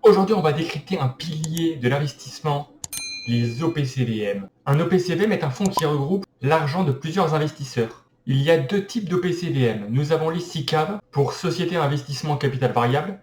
Aujourd'hui, on va décrypter un pilier de l'investissement, les OPCVM. Un OPCVM est un fonds qui regroupe l'argent de plusieurs investisseurs. Il y a deux types d'OPCVM. Nous avons les SICAV pour Société Investissement Capital Variable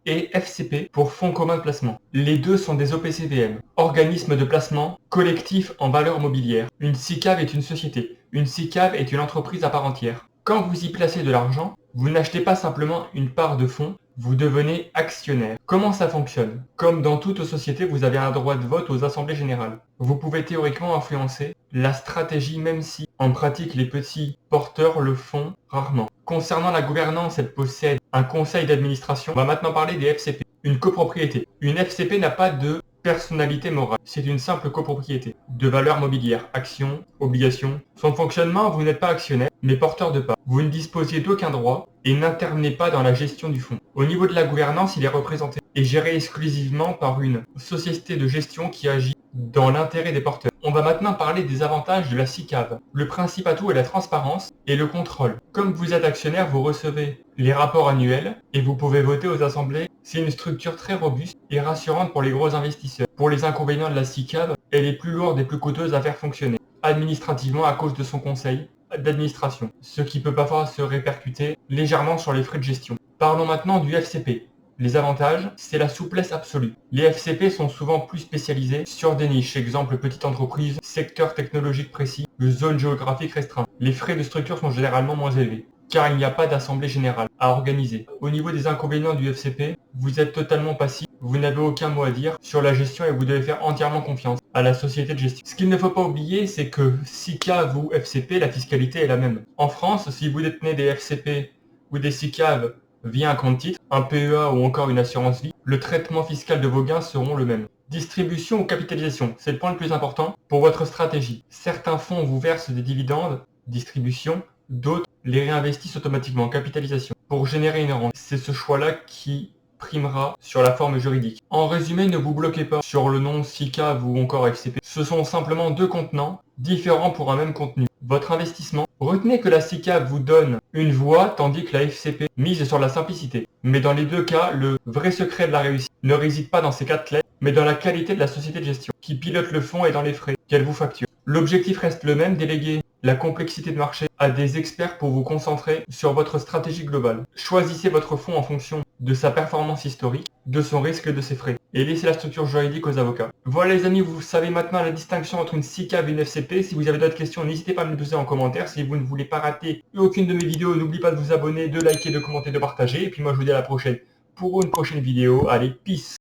et FCP pour Fonds commun de placement. Les deux sont des OPCVM, organismes de placement collectif en valeur mobilière. Une SICAV est une société. Une SICAV est une entreprise à part entière. Quand vous y placez de l'argent, vous n'achetez pas simplement une part de fonds, vous devenez actionnaire. Comment ça fonctionne? Comme dans toute société, vous avez un droit de vote aux assemblées générales. Vous pouvez théoriquement influencer la stratégie, même si en pratique les petits porteurs le font rarement. Concernant la gouvernance, elle possède un conseil d'administration. On va maintenant parler des FCP. Une copropriété. Une FCP n'a pas de personnalité morale. C'est une simple copropriété de valeur mobilière, actions, obligations. Son fonctionnement, vous n'êtes pas actionnaire, mais porteur de part. Vous ne disposez d'aucun droit et n'intervenez pas dans la gestion du fonds. Au niveau de la gouvernance, il est représenté et géré exclusivement par une société de gestion qui agit dans l'intérêt des porteurs. On va maintenant parler des avantages de la SICAV. Le principe à tout est la transparence et le contrôle. Comme vous êtes actionnaire, vous recevez les rapports annuels et vous pouvez voter aux assemblées. C'est une structure très robuste et rassurante pour les gros investisseurs. Pour les inconvénients de la SICAV, elle est plus lourde et plus coûteuse à faire fonctionner administrativement à cause de son conseil d'administration, ce qui peut parfois se répercuter légèrement sur les frais de gestion. Parlons maintenant du FCP. Les avantages, c'est la souplesse absolue. Les FCP sont souvent plus spécialisés sur des niches, exemple petite entreprise, secteur technologique précis, zone géographique restreinte. Les frais de structure sont généralement moins élevés, car il n'y a pas d'assemblée générale à organiser. Au niveau des inconvénients du FCP, vous êtes totalement passif, vous n'avez aucun mot à dire sur la gestion et vous devez faire entièrement confiance à la société de gestion. Ce qu'il ne faut pas oublier, c'est que SICAV ou FCP, la fiscalité est la même. En France, si vous détenez des FCP ou des SICAV via un compte titre, un PEA ou encore une assurance vie, le traitement fiscal de vos gains seront le même. Distribution ou capitalisation, c'est le point le plus important pour votre stratégie. Certains fonds vous versent des dividendes, distribution, d'autres les réinvestissent automatiquement, capitalisation, pour générer une rente. C'est ce choix-là qui primera sur la forme juridique. En résumé, ne vous bloquez pas sur le nom SICAV ou encore FCP. Ce sont simplement deux contenants différents pour un même contenu. Votre investissement, retenez que la SICAV vous donne une voie tandis que la FCP mise sur la simplicité. Mais dans les deux cas, le vrai secret de la réussite ne réside pas dans ces quatre lettres, mais dans la qualité de la société de gestion qui pilote le fonds et dans les frais qu'elle vous facture. L'objectif reste le même, déléguer la complexité de marché à des experts pour vous concentrer sur votre stratégie globale. Choisissez votre fonds en fonction de sa performance historique, de son risque et de ses frais. Et laissez la structure juridique aux avocats. Voilà les amis, vous savez maintenant la distinction entre une SICAV et une FCP. Si vous avez d'autres questions, n'hésitez pas à me les poser en commentaire. Si vous ne voulez pas rater aucune de mes vidéos, n'oubliez pas de vous abonner, de liker, de commenter, de partager. Et puis moi je vous dis à la prochaine pour une prochaine vidéo. Allez, peace!